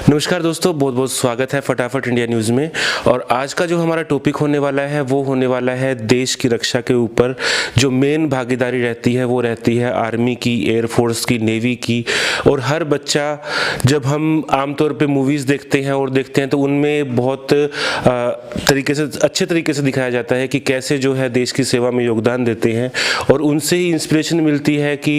नमस्कार दोस्तों, बहुत बहुत स्वागत है फटाफट इंडिया न्यूज़ में। और आज का जो हमारा टॉपिक होने वाला है वो होने वाला है देश की रक्षा के ऊपर। जो मेन भागीदारी रहती है वो रहती है आर्मी की, एयरफोर्स की, नेवी की। और हर बच्चा, जब हम आमतौर पे मूवीज़ देखते हैं और देखते हैं तो उनमें बहुत अच्छे तरीके से दिखाया जाता है कि कैसे जो है देश की सेवा में योगदान देते हैं, और उनसे ही इंस्पिरेशन मिलती है कि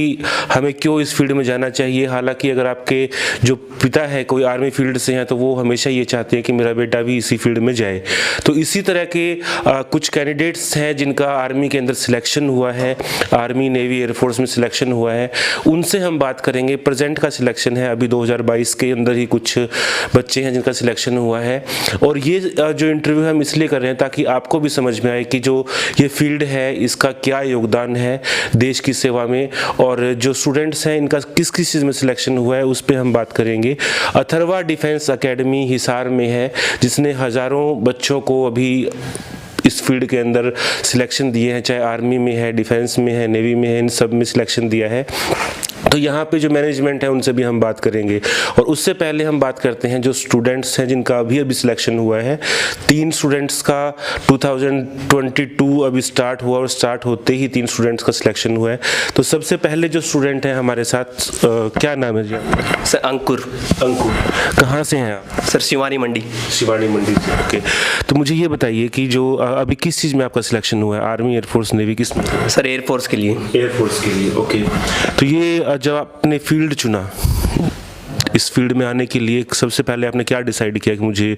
हमें क्यों इस फील्ड में जाना चाहिए। हालांकि अगर आपके जो पिता है कोई आर्मी फील्ड से हैं तो वो हमेशा ये चाहते हैं कि मेरा बेटा भी इसी फील्ड में जाए। तो इसी तरह के कुछ कैंडिडेट्स हैं जिनका आर्मी के अंदर सिलेक्शन हुआ है, आर्मी, नेवी, एयरफोर्स में सिलेक्शन हुआ है, उनसे हम बात करेंगे। प्रेजेंट का सिलेक्शन है, अभी 2022 के अंदर ही कुछ बच्चे हैं जिनका सिलेक्शन हुआ है। और ये जो इंटरव्यू हम इसलिए कर रहे हैं ताकि आपको भी समझ में आए कि जो ये फील्ड है इसका क्या योगदान है देश की सेवा में, और जो स्टूडेंट्स हैं इनका किस किस चीज़ में सिलेक्शन हुआ है उस पर हम बात करेंगे। अथर्वा डिफेंस एकेडमी हिसार में है जिसने हज़ारों बच्चों को अभी इस फील्ड के अंदर सिलेक्शन दिए हैं, चाहे आर्मी में है, डिफेंस में है, नेवी में है, इन सब में सिलेक्शन दिया है। तो यहाँ पे जो मैनेजमेंट है उनसे भी हम बात करेंगे। और उससे पहले हम बात करते हैं जो स्टूडेंट्स हैं जिनका अभी सिलेक्शन हुआ है। 3 स्टूडेंट्स का 2022 अभी स्टार्ट हुआ और स्टार्ट होते ही 3 स्टूडेंट्स का सिलेक्शन हुआ है। तो सबसे पहले जो स्टूडेंट हैं हमारे साथ, क्या नाम है जी? सर अंकुर। अंकुर, कहाँ से हैं आप? सर शिवानी मंडी। शिवानी मंडी से, ओके। तो मुझे ये बताइए कि जो अभी किस चीज़ में आपका सिलेक्शन हुआ है, आर्मी, एयरफोर्स, नेवी, किस में? सर एयरफोर्स के लिए। एयरफोर्स के लिए, ओके। तो ये जब आपने फील्ड चुना, इस फील्ड में आने के लिए सबसे पहले आपने क्या डिसाइड किया कि मुझे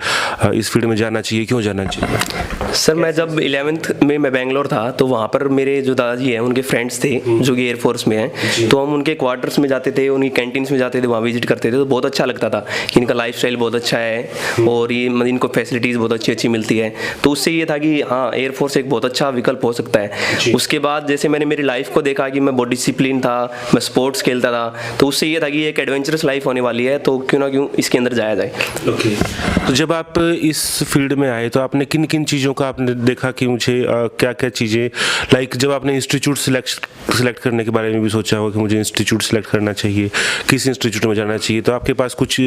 इस फील्ड में जाना चाहिए, क्यों जाना चाहिए? सर मैं जब 11th में मैं बेंगलोर था तो वहाँ पर मेरे जो दादाजी हैं उनके फ्रेंड्स थे जो कि एयरफोर्स में हैं। तो हम उनके क्वार्टर्स में जाते थे, उनकी कैंटीन्स में जाते थे, वहाँ विजिट करते थे। तो बहुत अच्छा लगता था कि इनका लाइफस्टाइल बहुत अच्छा है और ये इनको फैसिलिटीज़ बहुत अच्छी मिलती है। तो उससे ये था कि हाँ, एयरफोर्स एक बहुत अच्छा विकल्प हो सकता है। उसके बाद जैसे मैंने मेरी लाइफ को देखा कि मैं बहुत डिसिप्लिन था, मैं स्पोर्ट्स खेलता था, तो उससे ये था कि एक एडवेंचरस लाइफ होने वाली है, तो क्यों ना क्यों इसके अंदर जाया जाए। ओके। तो जब आप इस फील्ड में आए तो आपने किन किन चीज़ों का आपने देखा कि मुझे क्या क्या चीज़ें, लाइक जब आपने इंस्टीट्यूट सिलेक्ट करने के बारे में भी सोचा होगा कि मुझे इंस्टीट्यूट सिलेक्ट करना चाहिए, किस इंस्टीट्यूट में जाना चाहिए, तो आपके पास कुछ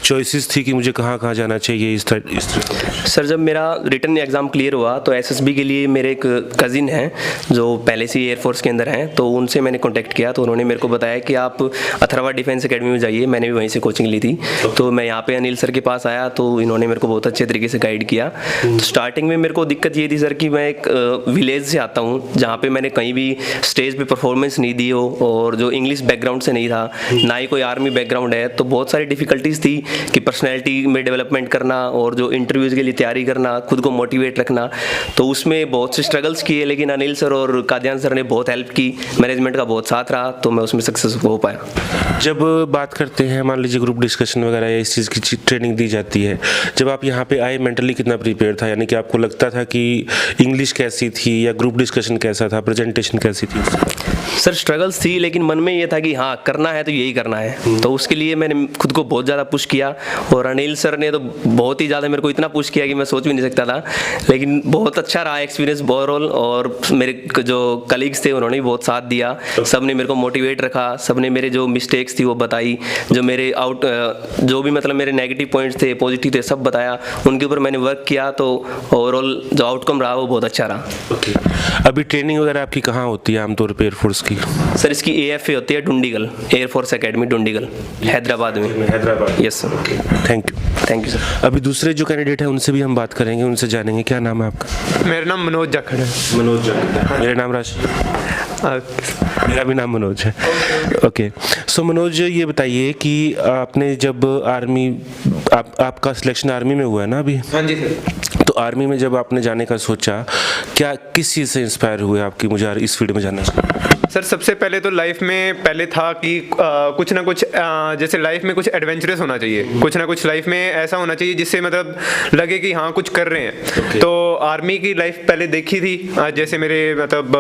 चॉइसेस थी कि मुझे कहाँ कहाँ जाना चाहिए इस तरह? सर जब मेरा रिटर्न एग्ज़ाम क्लियर हुआ तो एसएसबी के लिए मेरे एक कज़िन हैं जो पहले से ही एयरफोर्स के अंदर हैं, तो उनसे मैंने कॉन्टैक्ट किया। तो उन्होंने मेरे को बताया कि आप अथर्वा डिफेंस एकेडमी में जाइए। मैंने भी वहीं से कोचिंग ली थी। तो मैं यहाँ पे अनिल सर के पास आया तो इन्होंने मेरे को बहुत अच्छे तरीके से गाइड किया। तो स्टार्टिंग में मेरे को दिक्कत ये थी सर कि मैं एक विलेज से आता हूँ जहाँ पे मैंने कहीं भी स्टेज पे परफॉर्मेंस नहीं दी हो, और जो इंग्लिश बैकग्राउंड से नहीं था, ना ही कोई आर्मी बैकग्राउंड है, तो बहुत सारी डिफिकल्टीज थी कि पर्सनैलिटी में डेवलपमेंट करना और जो इंटरव्यूज़ के लिए तैयारी करना, खुद को मोटिवेट रखना। तो उसमें बहुत से स्ट्रगल्स किए, लेकिन अनिल सर और कादियान सर ने बहुत हेल्प की, मैनेजमेंट का बहुत साथ रहा, तो मैं उसमें सक्सेस हो पाया। जब बात करते हैं, मान लीजिए ग्रुप डिस्कशन वगैरह या इस चीज़ की ट्रेनिंग दी जाती है, जब आप यहाँ पे आए मेंटली कितना प्रिपेयर था? यानी कि आपको लगता था कि इंग्लिश कैसी थी या ग्रुप डिस्कशन कैसा था, प्रेजेंटेशन कैसी थी? सर स्ट्रगल्स थी, लेकिन मन में ये था कि हाँ करना है तो यही करना है। तो उसके लिए मैंने खुद को बहुत ज़्यादा पुश किया, और अनिल सर ने तो बहुत ही ज़्यादा मेरे को इतना पुश किया कि मैं सोच भी नहीं सकता था। लेकिन बहुत अच्छा रहा एक्सपीरियंस ओवरऑल, और मेरे जो कलीग्स थे उन्होंने भी बहुत साथ दिया। सब ने मेरे को मोटिवेट रखा, सब ने मेरे जो मिस्टेक्स थी वो बताई, जो मेरे जो भी मतलब मेरे नेगेटिव पॉइंट्स थे, पॉजिटिव थे, सब बताया। उनके ऊपर मैंने वर्क किया, तो ओवरऑल जो आउटकम रहा वो बहुत अच्छा रहा। ओके। अभी ट्रेनिंग वगैरह आपकी कहाँ होती है आमतौर पे एयरफोर्स की? सर इसकी AFA होती है डुंडीगल, एयरफोर्स एकेडमी डुंडीगल, हैदराबाद में। Hyderabad? Yes sir. Thank you sir. अभी दूसरे जो कैंडिडेट हैं उनसे भी हम बात करेंगे, उनसे जानेंगे। क्या नाम है आपका? मेरा नाम मनोज जाखड़ है। मनोज जाखड़। मेरा नाम राशि। मेरा भी नाम मनोज है। ओके। सो मनोज, ये बताइए कि आपने जब आर्मी, आपका सिलेक्शन आर्मी में हुआ है ना अभी? हाँ जी सर। तो आर्मी में जब आपने जाने का सोचा, क्या किस चीज़ से इंस्पायर हुए आपकी मुझे इस फील्ड में जाना चाहिए? सर सबसे पहले तो लाइफ में पहले था कि कुछ ना कुछ जैसे लाइफ में कुछ एडवेंचरस होना चाहिए, कुछ ना कुछ लाइफ में ऐसा होना चाहिए जिससे मतलब लगे कि हाँ कुछ कर रहे हैं। तो आर्मी की लाइफ पहले देखी थी, जैसे मेरे मतलब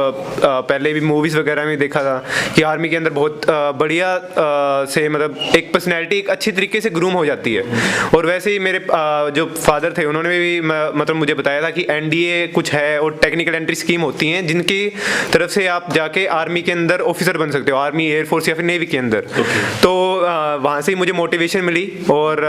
पहले भी मूवीज़ वगैरह में देखा था कि आर्मी के अंदर बहुत बढ़िया से मतलब एक पर्सनैलिटी एक अच्छी तरीके से ग्रूम हो जाती है। और वैसे ही मेरे जो फादर थे उन्होंने भी मतलब मुझे बताया था कि NDA कुछ है और टेक्निकल एंट्री स्कीम होती हैं जिनकी तरफ से आप जाके आर्मी आर्मी के अंदर ऑफिसर बन सकते हो, आर्मी, एयरफोर्स या फिर नेवी के अंदर। तो वहाँ से ही मुझे मोटिवेशन मिली और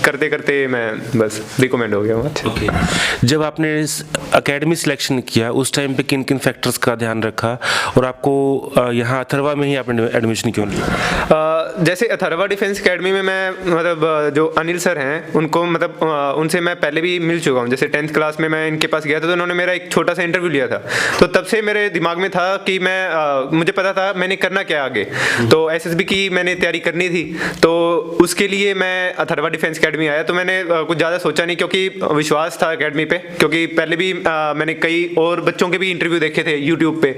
करते करते मैं बस रिकमेंड हो गया वहाँ। जब आपने इस एकेडमी सिलेक्शन किया उस टाइम पे किन किन फैक्टर्स का ध्यान रखा और आपको यहाँ अथर्वा में ही आपने एडमिशन क्यों लिया? जैसे अथर्वा डिफेंस एकेडमी में मैं मतलब जो अनिल सर हैं उनको मतलब उनसे मैं पहले भी मिल चुका हूँ। जैसे 10th क्लास में मैं इनके पास गया था तो उन्होंने मेरा एक छोटा सा इंटरव्यू लिया था, तो तब से मेरे दिमाग में था कि मैं मुझे पता था मैंने करना क्या आगे। तो एसएसबी की मैंने तैयारी करनी थी, तो उसके लिए मैं अथर्वा डिफेंस एकेडमी आया। तो मैंने कुछ ज़्यादा सोचा नहीं क्योंकि विश्वास था एकेडमी पे, क्योंकि पहले भी मैंने कई और बच्चों के भी इंटरव्यू देखे थे यूट्यूब पे,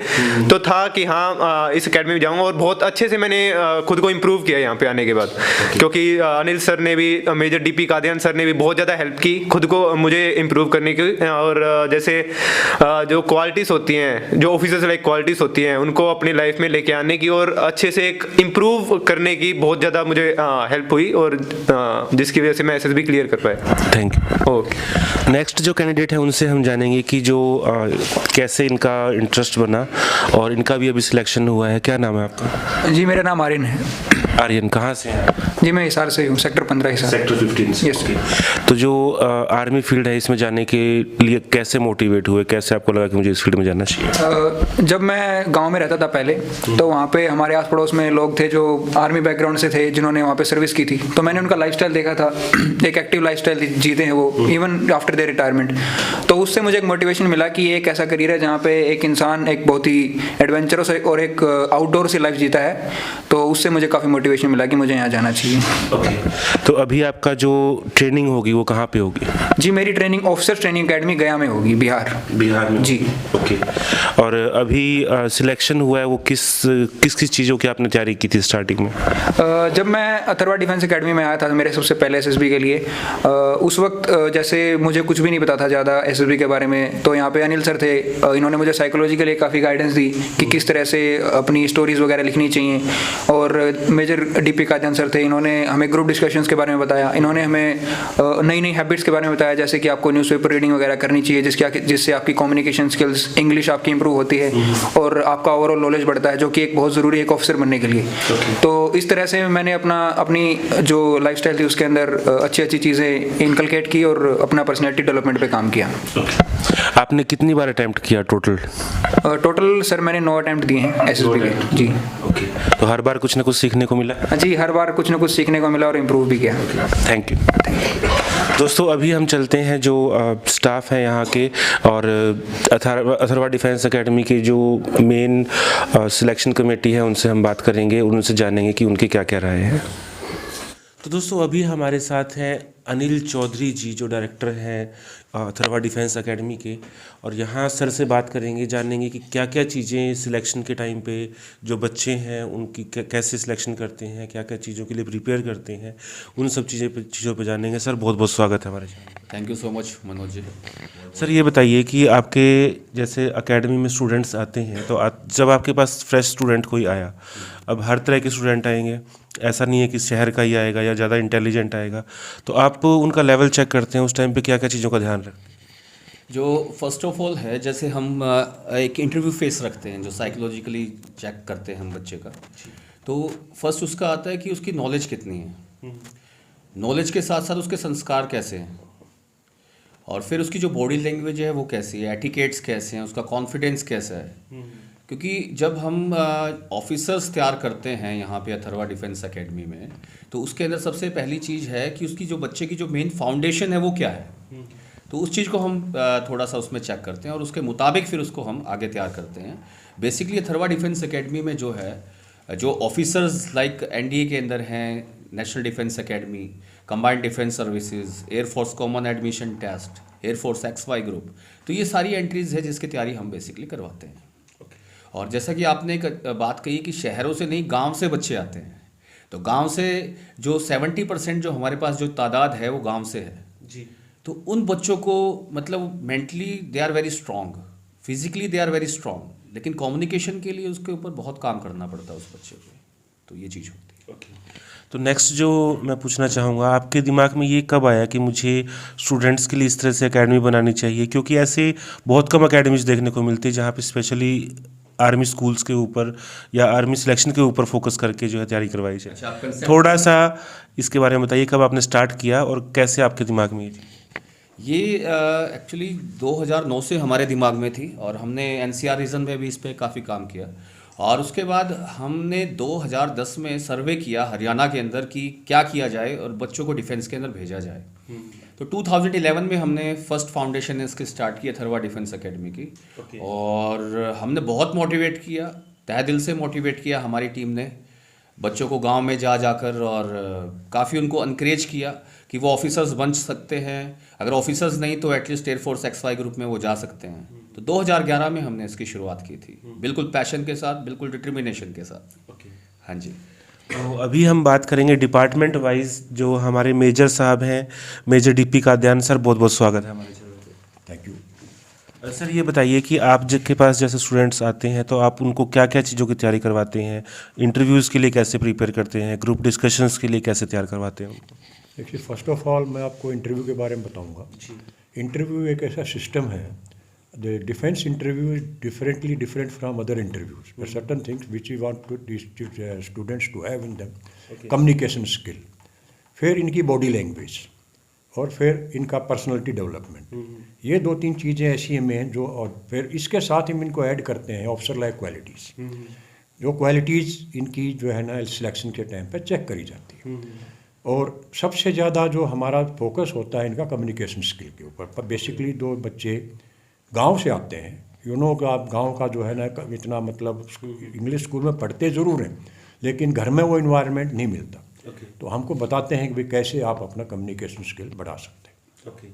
तो था कि हाँ इस एकेडमी में जाऊँगा। और बहुत अच्छे से मैंने खुद को इम्प्रूव किया यहाँ पे आने के बाद, क्योंकि अनिल सर ने भी, मेजर डीपी कादियान सर ने भी बहुत ज़्यादा हेल्प की खुद को मुझे इम्प्रूव करने की। और जैसे जो क्वालिटीज़ होती हैं, जो ऑफिसर्स लाइक क्वालिटीज़ होती हैं, उनको अपनी लाइफ में लेके आने की और अच्छे से एक इम्प्रूव करने की बहुत ज़्यादा मुझे हेल्प हुई, और जिसकी वजह से मैं एसएसबी क्लियर कर पाया। Thank you. ओके, नेक्स्ट जो कैंडिडेट है उनसे हम जानेंगे कि जो कैसे इनका इंटरेस्ट बना और इनका भी अभी सिलेक्शन हुआ है। क्या नाम है आपका? जी मेरा नाम आर्यन है। आर्यन, कहाँ से हैं? जी मैं हिसार से हूँ, सेक्टर 15 हिसार। सेक्टर 15 से। Yes. तो जो आर्मी फील्ड है इसमें जाने के लिए कैसे मोटिवेट हुए, कैसे आपको लगा कि मुझे इस फील्ड में जाना चाहिए? जब मैं गांव में रहता था पहले, तो वहाँ पे हमारे आस पड़ोस में लोग थे जो आर्मी बैकग्राउंड से थे, जिन्होंने वहाँ पे सर्विस की थी। तो मैंने उनका लाइफस्टाइल देखा था, एक एक्टिव लाइफस्टाइल जीते हैं वो इवन आफ्टर देयर रिटायरमेंट। तो उससे मुझे एक मोटिवेशन मिला कि ये एक ऐसा करियर है जहाँ पे एक इंसान एक बहुत ही एडवेंचरस और एक आउटडोर सी लाइफ जीता है। तो उससे मुझे काफ़ी मोटिवेशन मिला कि मुझे यहाँ जाना चाहिए। तो अभी आपका जो ट्रेनिंग होगी वो कहाँ पे होगी? जी मेरी ट्रेनिंग ऑफिसर ट्रेनिंग एकेडमी गया में होगी, बिहार में। जी। ओके, और अभी सिलेक्शन हुआ है वो किस चीज़ों की आपने तैयारी की थी स्टार्टिंग में? जब मैं अथर्वा डिफेंस एकेडमी में आया था मेरे सबसे पहले एसएसबी के लिए, उस वक्त जैसे मुझे कुछ भी नहीं पता था ज़्यादा एसएसबी के बारे में। तो यहाँ पे अनिल सर थे, इन्होंने मुझे साइकोलॉजी के लिए काफ़ी गाइडेंस दी कि किस तरह से अपनी स्टोरीज़ वगैरह लिखनी चाहिए। और मेजर डीपी कादियान सर थे, इन्होंने हमें ग्रुप डिस्कशंस के बारे में बताया। इन्होंने हमें नई नई हैबिट्स के बारे में बताया, जैसे कि आपको न्यूज़पेपर रीडिंग वगैरह करनी चाहिए जिससे आपकी कम्युनिकेशन स्किल्स, इंग्लिश आपकी इंप्रूव होती है और आपका ओवरऑल नॉलेज बढ़ता है, जो कि एक बहुत ज़रूरी है एक ऑफिसर बनने के लिए। तो इस तरह से मैंने अपनी जो लाइफस्टाइल थी उसके अंदर अच्छी चीज़ें इनकलकेट की और अपना पर्सनैलिटी डेवलपमेंट पे काम किया। आपने कितनी बार अटेम्प्ट किया टोटल? टोटल सर मैंने 9 अटेम्प्ट दिए हैं एसएसबी के। जी। ओके, तो हर बार कुछ ना कुछ सीखने को मिला? जी हर बार कुछ ना कुछ सीखने को मिला और इम्प्रूव भी किया। Thank you. दोस्तों अभी हम चलते हैं जो स्टाफ है यहाँ के और अथर्वा डिफेंस एकेडमी के जो मेन सिलेक्शन कमेटी है उनसे हम बात करेंगे, उनसे जानेंगे कि उनकी क्या क्या राय है। तो दोस्तों अभी हमारे साथ हैं अनिल चौधरी जी, जो डायरेक्टर हैं अथर्वा डिफेंस एकेडमी के, और यहाँ सर से बात करेंगे, जानेंगे कि क्या क्या चीज़ें सिलेक्शन के टाइम पे जो बच्चे हैं उनकी कैसे सिलेक्शन करते हैं, क्या क्या चीज़ों के लिए प्रिपेयर करते हैं, उन सब चीज़ों पे जानेंगे। सर बहुत बहुत स्वागत है हमारे channel. Thank you so much Manoj ji. Sir ये बताइए कि आपके जैसे एकेडमी में स्टूडेंट्स आते हैं, तो जब आपके पास फ्रेश स्टूडेंट कोई आया, अब हर तरह के स्टूडेंट आएंगे, ऐसा नहीं है कि शहर का ही आएगा या ज़्यादा इंटेलिजेंट आएगा, तो आप उनका लेवल चेक करते हैं उस टाइम पे क्या क्या चीज़ों का ध्यान रखते हैं? जो फर्स्ट ऑफ ऑल है, जैसे हम एक इंटरव्यू फेस रखते हैं जो साइकोलॉजिकली चेक करते हैं हम बच्चे का, तो फर्स्ट उसका आता है कि उसकी नॉलेज कितनी है, नॉलेज के साथ साथ उसके संस्कार कैसे हैं, और फिर उसकी जो बॉडी लैंग्वेज है वो कैसी है, एटिकेट्स कैसे हैं, उसका कॉन्फिडेंस कैसा है। क्योंकि जब हम ऑफिसर्स तैयार करते हैं यहाँ पे अथर्वा डिफेंस एकेडमी में, तो उसके अंदर सबसे पहली चीज़ है कि उसकी जो बच्चे की जो मेन फाउंडेशन है वो क्या है। तो उस चीज़ को हम थोड़ा सा उसमें चेक करते हैं और उसके मुताबिक फिर उसको हम आगे तैयार करते हैं। बेसिकली अथर्वा डिफेंस एकेडमी में जो है, जो ऑफिसर्स लाइक एनडीए के अंदर हैं, National Defence Academy, Combined Defence Services, Air Force Common Admission Test, Air Force XY group, तो ये सारी एंट्रीज है जिसकी तैयारी हम बेसिकली करवाते हैं। और जैसा कि आपने एक बात कही कि शहरों से नहीं गांव से बच्चे आते हैं, तो गांव से जो 70% जो हमारे पास जो तादाद है वो गांव से है जी। तो उन बच्चों को मतलब mentally they are very strong, physically they are very strong, लेकिन कम्युनिकेशन के लिए उसके ऊपर बहुत काम करना पड़ता है उस बच्चे को, तो ये चीज़ होती है। तो नेक्स्ट जो मैं पूछना चाहूँगा, आपके दिमाग में ये कब आया कि मुझे स्टूडेंट्स के लिए इस तरह से एकेडमी बनानी चाहिए? क्योंकि ऐसे बहुत कम एकेडमीज देखने को मिलती है जहाँ पे स्पेशली आर्मी स्कूल्स के ऊपर या आर्मी सिलेक्शन के ऊपर फोकस करके जो है तैयारी करवाई अच्छा, जाए। आप concept- थोड़ा सा इसके बारे में बताइए, कब आपने स्टार्ट किया और कैसे आपके दिमाग में ये थी? ये एक्चुअली 2009 से हमारे दिमाग में थी और हमने एनसीआर रीजन में भी इस पे काफ़ी काम किया और उसके बाद हमने 2010 में सर्वे किया हरियाणा के अंदर कि क्या किया जाए और बच्चों को डिफेंस के अंदर भेजा जाए। तो 2011 में हमने फर्स्ट फाउंडेशन इसकी स्टार्ट की अथर्वा डिफेंस एकेडमी की। और हमने बहुत मोटिवेट किया, तहे दिल से मोटिवेट किया हमारी टीम ने बच्चों को गांव में जाकर और काफ़ी उनको इनक्रेज किया कि वो ऑफिसर्स बन सकते हैं, अगर ऑफिसर्स नहीं तो एटलीस्ट एयरफोर्स XY ग्रुप में वो जा सकते हैं। तो 2011 में हमने इसकी शुरुआत की थी, बिल्कुल पैशन के साथ, बिल्कुल डिटर्मिनेशन के साथ। हाँ जी। तो अभी हम बात करेंगे डिपार्टमेंट वाइज, जो हमारे मेजर साहब हैं, मेजर DP काद्यान सर, बहुत बहुत स्वागत है हमारे चैनल पे। Thank you. सर ये बताइए कि आप जिनके पास जैसे स्टूडेंट्स आते हैं तो आप उनको क्या क्या चीज़ों की तैयारी करवाते हैं, इंटरव्यूज़ के लिए कैसे प्रिपेयर करते हैं, ग्रुप डिस्कशंस के लिए कैसे तैयार करवाते हैं उनको? देखिए, फर्स्ट ऑफ ऑल मैं आपको इंटरव्यू के बारे में बताऊंगा। इंटरव्यू एक ऐसा सिस्टम है, the defence interview is different from other interviews. There certain things which we want to students to have in them. Communication skill, फिर इनकी बॉडी लैंग्वेज और फिर इनका पर्सनालिटी डेवलपमेंट। ये 2-3 चीज़ें ऐसी हैं मेन जो, और फिर इसके साथ हम इनको ऐड करते हैं ऑफिसर लाइक क्वालिटीज़। जो क्वालिटीज़ इनकी जो है ना सिलेक्शन के टाइम पे चेक करी जाती है। और सबसे ज़्यादा जो हमारा फोकस होता है इनका कम्युनिकेशन स्किल के ऊपर। बेसिकली दो बच्चे गांव से आते हैं, आप गांव का जो है ना इतना मतलब इंग्लिश स्कूल में पढ़ते ज़रूर हैं लेकिन घर में वो इन्वायरमेंट नहीं मिलता। तो हमको बताते हैं कि भाई कैसे आप अपना कम्युनिकेशन स्किल बढ़ा सकते हैं।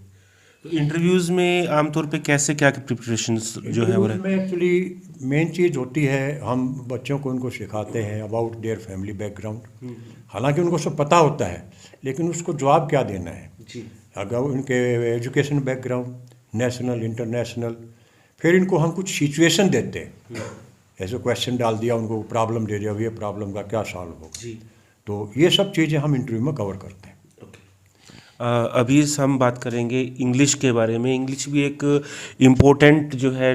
तो इंटरव्यूज़ में आमतौर पे कैसे क्या प्रिपरेशंस जो है वो में एक्चुअली मेन चीज़ होती है, हम बच्चों को उनको सिखाते हैं अबाउट देयर फैमिली बैकग्राउंड। हालांकि उनको सब पता होता है लेकिन उसको जवाब क्या देना है जी। अगर उनके एजुकेशन बैकग्राउंड, नेशनल इंटरनेशनल, फिर इनको हम कुछ सिचुएशन देते हैं, ऐसे क्वेश्चन डाल दिया, उनको प्रॉब्लम दे दिया, ये प्रॉब्लम का क्या सॉल्व होगा जी। तो ये सब चीज़ें हम इंटरव्यू में कवर करते हैं। अभी हम बात करेंगे इंग्लिश के बारे में। इंग्लिश भी एक इम्पोर्टेंट जो है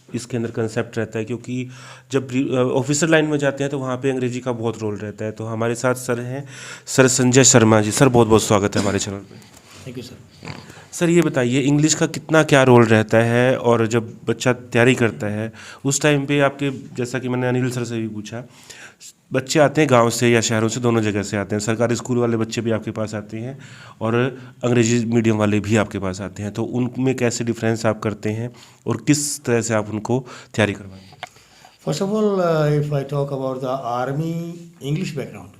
इसके अंदर कंसेप्ट रहता है, क्योंकि जब ऑफिसर लाइन में जाते हैं तो वहाँ पे अंग्रेजी का बहुत रोल रहता है। तो हमारे साथ सर हैं, सर संजय शर्मा जी। सर बहुत बहुत स्वागत है हमारे चैनल पे। Thank you sir. सर ये बताइए इंग्लिश का कितना क्या रोल रहता है, और जब बच्चा तैयारी करता है उस टाइम पे आपके, जैसा कि मैंने अनिल सर से भी पूछा, बच्चे आते हैं गांव से या शहरों से, दोनों जगह से आते हैं, सरकारी स्कूल वाले बच्चे भी आपके पास आते हैं और अंग्रेजी मीडियम वाले भी आपके पास आते हैं। तो उनमें कैसे डिफरेंस आप करते हैं और किस तरह से आप उनको तैयारी करवाएं? First of all, if I talk about the army English background,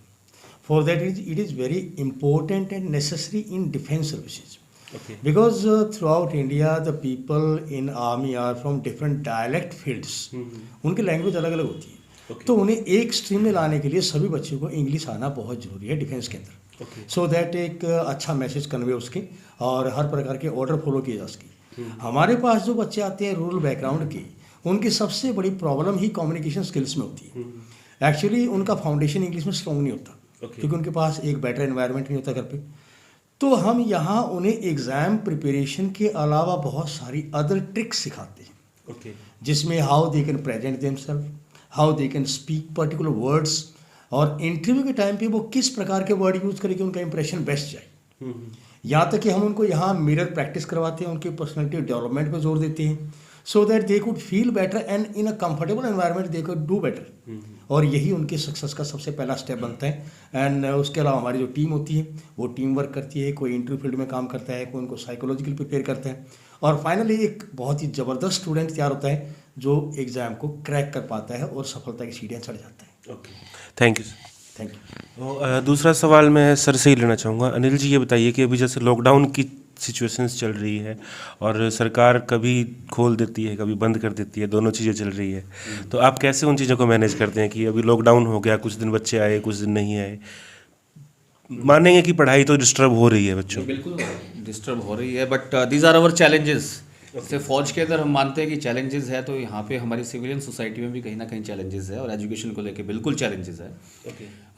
for that it is very important and necessary in defense services. Okay. Because throughout India, the people in army are from different dialect fields. उनकी language अलग अलग होती है। तो उन्हें एक stream में लाने के लिए सभी बच्चों को इंग्लिश आना बहुत ज़रूरी है डिफेंस के अंदर, सो दैट एक अच्छा मैसेज कन्वे उसके और हर प्रकार के ऑर्डर फॉलो किए जा सके। हमारे पास जो बच्चे आते हैं रूरल बैकग्राउंड के, उनकी सबसे बड़ी प्रॉब्लम ही कम्युनिकेशन स्किल्स में होती है। एक्चुअली उनका फाउंडेशन इंग्लिश में स्ट्रॉन्ग नहीं होता, क्योंकि उनके पास एक बेटर एनवायरनमेंट नहीं होता घर पे। तो हम यहाँ उन्हें एग्ज़ाम प्रिपरेशन के अलावा बहुत सारी अदर ट्रिक्स सिखाते हैं, जिसमें how they can present themselves, how they can speak particular words, और इंटरव्यू के टाइम पे वो किस प्रकार के वर्ड यूज़ करके उनका इंप्रेशन बेस्ट जाए। यहाँ तक कि हम उनको यहाँ मिरर प्रैक्टिस करवाते हैं, उनकी पर्सनैलिटी डेवलपमेंट पर जोर देते हैं, so that they could feel better and in a comfortable environment they could do better. और यही उनके सक्सेस का सबसे पहला स्टेप बनता है। एंड उसके अलावा हमारी जो टीम होती है वो टीम वर्क करती है, कोई इंटरव्यू फील्ड में काम करता है, कोई उनको साइकोलॉजिकल प्रिपेयर करता है, और फाइनली एक बहुत ही ज़बरदस्त स्टूडेंट तैयार होता है जो एग्ज़ाम को क्रैक कर पाता है और सफलता की सीढ़ियाँ चढ़ जाता है। Okay, thank you sir. Thank you. तो दूसरा सवाल मैं सर से ही लेना चाहूँगा। अनिल जी ये बताइए कि अभी जैसे लॉकडाउन की सिचुएशंस चल रही है और सरकार कभी खोल देती है कभी बंद कर देती है, दोनों चीज़ें चल रही है, तो आप कैसे उन चीज़ों को मैनेज करते हैं कि अभी लॉकडाउन हो गया, कुछ दिन बच्चे आए कुछ दिन नहीं आए? मानेंगे कि पढ़ाई तो डिस्टर्ब हो रही है बच्चों, बिल्कुल डिस्टर्ब हो रही है, but these are our challenges. जैसे फौज के अंदर हम मानते हैं कि चैलेंजेस है, तो यहाँ पे हमारी सिविलियन सोसाइटी में भी कहीं ना कहीं चैलेंजेस है, और एजुकेशन को लेके बिल्कुल चैलेंजेस है।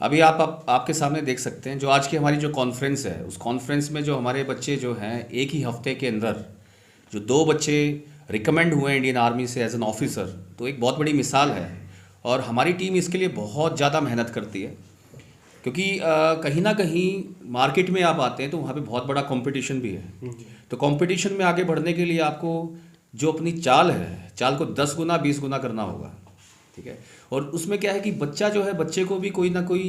अभी आपके सामने देख सकते हैं जो आज की हमारी जो कॉन्फ्रेंस है, उस कॉन्फ्रेंस में जो हमारे बच्चे जो हैं एक ही हफ्ते के अंदर जो 2 बच्चे रिकमेंड हुए हैं इंडियन आर्मी से एज एन ऑफिसर, तो एक बहुत बड़ी मिसाल है। और हमारी टीम इसके लिए बहुत ज़्यादा मेहनत करती है, क्योंकि कहीं ना कहीं मार्केट में आप आते हैं तो वहाँ पे बहुत बड़ा कंपटीशन भी है। तो कंपटीशन में आगे बढ़ने के लिए आपको जो अपनी चाल है, चाल को 10 गुना 20 गुना करना होगा, ठीक है। और उसमें क्या है कि बच्चा जो है, बच्चे को भी कोई ना कोई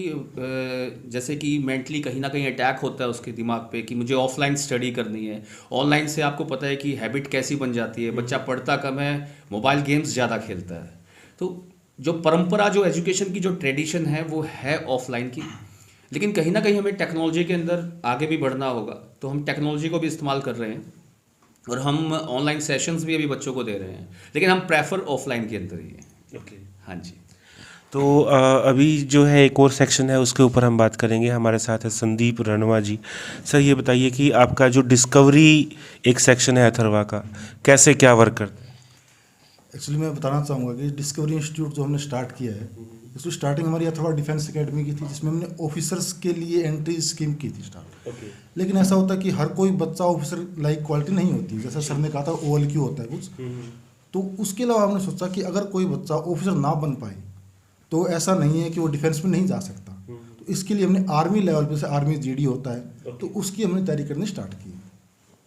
जैसे कि मेंटली कहीं ना कहीं अटैक होता है उसके दिमाग पे कि मुझे ऑफलाइन स्टडी करनी है। ऑनलाइन से आपको पता है कि हैबिट कैसी बन जाती है, बच्चा पढ़ता कम है, मोबाइल गेम्स ज़्यादा खेलता है। तो जो परंपरा, जो एजुकेशन की जो ट्रेडिशन है वो है ऑफलाइन की, लेकिन कहीं ना कहीं हमें टेक्नोलॉजी के अंदर आगे भी बढ़ना होगा। तो हम टेक्नोलॉजी को भी इस्तेमाल कर रहे हैं और हम ऑनलाइन सेशंस भी अभी बच्चों को दे रहे हैं, लेकिन हम प्रेफर ऑफलाइन के अंदर ही हैं। ओके, हाँ जी। तो अभी जो है एक और सेक्शन है, उसके ऊपर हम बात करेंगे। हमारे साथ है संदीप रणवा जी। सर ये बताइए कि आपका जो डिस्कवरी एक सेक्शन है अथर्वा का, कैसे क्या वर्क करता है? एक्चुअली मैं बताना चाहूँगा कि डिस्कवरी इंस्टीट्यूट जो हमने स्टार्ट किया है, इसकी स्टार्टिंग हमारी अथर्वा डिफेंस एकेडमी की थी, जिसमें हमने ऑफिसर्स के लिए एंट्री स्कीम की थी स्टार्ट। लेकिन ऐसा होता है कि हर कोई बच्चा ऑफिसर लाइक क्वालिटी नहीं होती, जैसा सर ने कहा था OLQ होता है कुछ। तो उसके अलावा हमने सोचा कि अगर कोई बच्चा ऑफिसर ना बन पाए तो ऐसा नहीं है कि वो डिफेंस में नहीं जा सकता। तो इसके लिए हमने आर्मी लेवल पे, जैसे आर्मी GD होता है, तो उसकी हमने तैयारी करनी स्टार्ट की।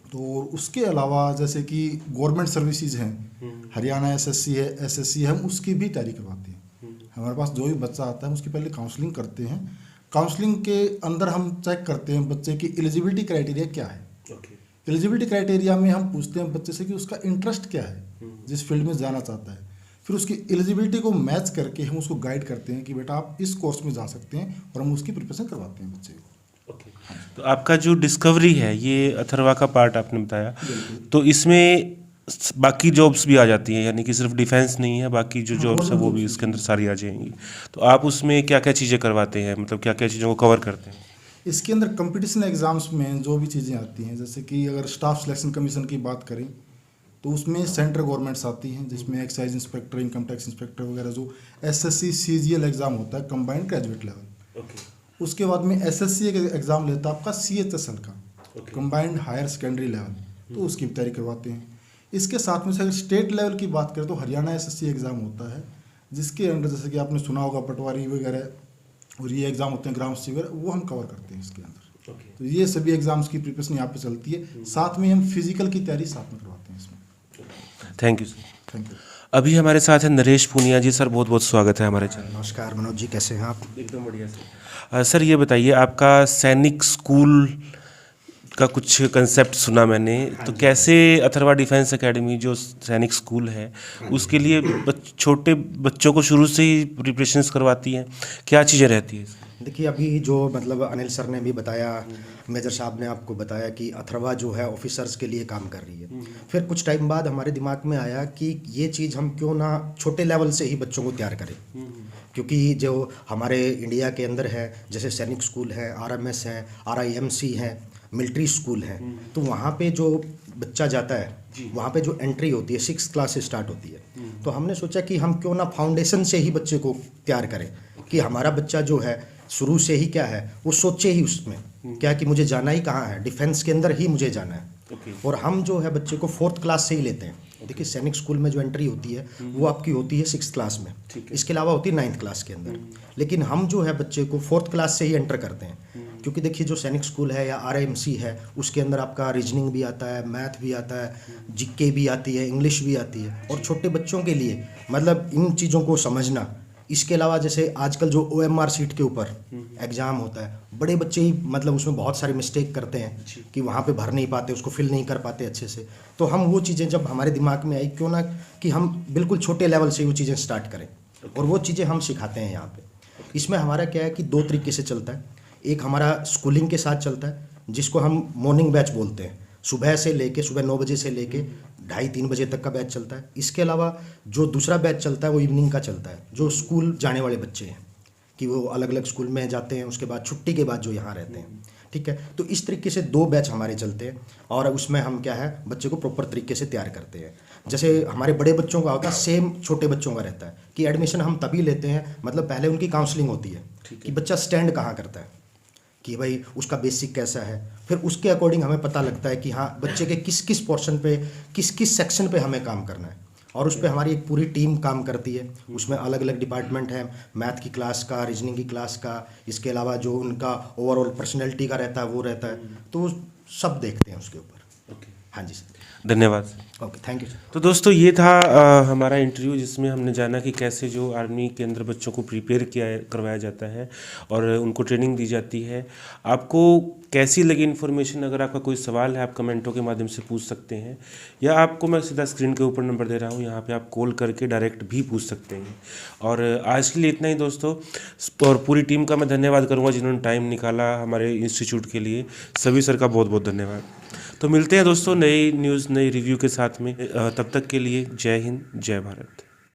तो उसके अलावा जैसे कि गवर्नमेंट सर्विसेज हैं, हरियाणा SSC है, SSC है, हम उसकी भी तैयारी करवाते हैं। हमारे पास जो भी बच्चा आता है उसकी पहले काउंसलिंग करते हैं। काउंसलिंग के अंदर हम चेक करते हैं बच्चे की एलिजिबिलिटी क्राइटेरिया क्या है। एलिजिबिलिटी क्राइटेरिया में हम पूछते हैं बच्चे से कि उसका इंटरेस्ट क्या है, जिस फील्ड में जाना चाहता है। फिर उसकी एलिजिबिलिटी को मैच करके हम उसको गाइड करते हैं कि बेटा आप इस कोर्स में जा सकते हैं, और हम उसकी प्रिपरेशन करवाते हैं बच्चे को। तो आपका जो डिस्कवरी है, ये अथर्वा का पार्ट आपने बताया, तो इसमें बाकी जॉब्स भी आ जाती हैं, यानी कि सिर्फ डिफेंस नहीं है, बाकी जो जॉब्स है वो भी इसके अंदर सारी आ जाएंगी। तो आप उसमें क्या क्या चीज़ें करवाते हैं, मतलब क्या क्या चीज़ों को कवर करते हैं? इसके अंदर कंपटीशन एग्जाम्स में जो भी चीज़ें आती हैं, जैसे कि अगर स्टाफ सिलेक्शन कमीशन की बात करें तो उसमें सेंट्रल गवर्नमेंट्स आती हैं, जिसमें excise inspector, income tax inspector वगैरह, जो SSC CGL एग्ज़ाम होता है कंबाइंड ग्रेजुएट लेवल। उसके बाद में SSC का एग्ज़ाम लेता है आपका CHSL का कंबाइंड हायर सेकेंडरी लेवल, तो उसकी भी तैयारी करवाते हैं। इसके साथ में अगर स्टेट लेवल की बात करें तो हरियाणा SSC एग्ज़ाम होता है, जिसके अंडर जैसे कि आपने सुना होगा पटवारी वगैरह, और ये एग्ज़ाम होते हैं ग्राम सचिव वगैरह, वो हम कवर करते हैं इसके अंदर। तो ये सभी एग्ज़ाम्स की प्रिपरेशन यहाँ पे चलती है, साथ में हम फिजिकल की तैयारी साथ में करवाते हैं इसमें। Thank you sir. Thank you. अभी हमारे साथ है नरेश पूनिया जी। सर बहुत बहुत स्वागत है हमारे चैनल। नमस्कार मनोज जी, कैसे हैं आप? एकदम बढ़िया सर। सर ये बताइए, आपका सैनिक स्कूल का कुछ कंसेप्ट सुना मैंने, तो कैसे अथर्वा डिफेंस एकेडमी जो सैनिक स्कूल है उसके लिए छोटे बच्चों को शुरू से ही प्रिपरेशंस करवाती हैं, क्या चीज़ें रहती हैं? देखिए, अभी जो मतलब अनिल सर ने भी बताया, मेजर साहब ने आपको बताया कि अथर्वा जो है ऑफिसर्स के लिए काम कर रही है। फिर कुछ टाइम बाद हमारे दिमाग में आया कि ये चीज़ हम क्यों ना छोटे लेवल से ही बच्चों को तैयार करें, क्योंकि जो हमारे इंडिया के अंदर है, जैसे सैनिक स्कूल है, RMS है, RIMC है, मिलिट्री स्कूल है, तो वहाँ पे जो बच्चा जाता है वहाँ पे जो एंट्री होती है 6th क्लास से स्टार्ट होती है। तो हमने सोचा कि हम क्यों ना फाउंडेशन से ही बच्चे को तैयार करें, कि हमारा बच्चा जो है शुरू से ही क्या है वो सोचे ही उसमें क्या कि मुझे जाना ही कहाँ है, डिफेंस के अंदर ही मुझे जाना है। और हम जो है बच्चे को 4th क्लास से ही लेते हैं। देखिए, सैनिक स्कूल में जो एंट्री होती है वो आपकी होती है 6th क्लास में, इसके अलावा होती है 9th क्लास के अंदर। लेकिन हम जो है बच्चे को 4th क्लास से ही एंटर करते हैं, क्योंकि देखिए जो सैनिक स्कूल है या RIMC है, उसके अंदर आपका रीजनिंग भी आता है, मैथ भी आता है, GK भी आती है, इंग्लिश भी आती है। और छोटे बच्चों के लिए मतलब इन चीज़ों को समझना, इसके अलावा जैसे आजकल जो OMR सीट के ऊपर एग्ज़ाम होता है, बड़े बच्चे ही मतलब उसमें बहुत सारे मिस्टेक करते हैं कि वहाँ पे भर नहीं पाते, उसको फिल नहीं कर पाते अच्छे से। तो हम वो चीज़ें जब हमारे दिमाग में आई, क्यों ना कि हम बिल्कुल छोटे लेवल से वो चीज़ें स्टार्ट करें, और वो चीज़ें हम सिखाते हैं यहाँ पे। इसमें हमारा क्या है कि 2 तरीके से चलता है। एक हमारा स्कूलिंग के साथ चलता है, जिसको हम मॉर्निंग बैच बोलते हैं, सुबह से लेके सुबह 9 बजे से लेके 2:30-3 बजे तक का बैच चलता है। इसके अलावा जो दूसरा बैच चलता है वो इवनिंग का चलता है, जो स्कूल जाने वाले बच्चे हैं कि वो अलग अलग स्कूल में जाते हैं, उसके बाद छुट्टी के बाद जो यहाँ रहते हैं, ठीक है। तो इस तरीके से 2 बैच हमारे चलते हैं, और उसमें हम क्या है बच्चे को प्रॉपर तरीके से तैयार करते हैं। जैसे हमारे बड़े बच्चों का होता है, सेम छोटे बच्चों का रहता है कि एडमिशन हम तभी लेते हैं, मतलब पहले उनकी काउंसलिंग होती है कि बच्चा स्टैंड कहाँ करता है, कि भाई उसका बेसिक कैसा है, फिर उसके अकॉर्डिंग हमें पता लगता है कि हाँ बच्चे के किस किस पोर्शन पे, किस किस सेक्शन पे हमें काम करना है, और उस पर हमारी एक पूरी टीम काम करती है। उसमें अलग अलग डिपार्टमेंट है, मैथ की क्लास का, रीजनिंग की क्लास का, इसके अलावा जो उनका ओवरऑल पर्सनैलिटी का रहता है वो रहता है, तो सब देखते हैं उसके ऊपर। हाँ जी सर, धन्यवाद। Okay, thank you sir. तो दोस्तों ये था हमारा इंटरव्यू, जिसमें हमने जाना कि कैसे जो आर्मी के अंदर बच्चों को प्रिपेयर करवाया जाता है और उनको ट्रेनिंग दी जाती है। आपको कैसी लगी इन्फॉर्मेशन? अगर आपका कोई सवाल है आप कमेंटों के माध्यम से पूछ सकते हैं, या आपको मैं सीधा स्क्रीन के ऊपर नंबर दे रहा हूँ, यहाँ पे आप कॉल करके डायरेक्ट भी पूछ सकते हैं। और आज के लिए इतना ही दोस्तों, और पूरी टीम का मैं धन्यवाद करूँगा जिन्होंने टाइम निकाला हमारे इंस्टीट्यूट के लिए। सभी सर का बहुत बहुत धन्यवाद। तो मिलते हैं दोस्तों नई न्यूज़, नई रिव्यू के साथ में। तब तक के लिए जय हिंद, जय भारत।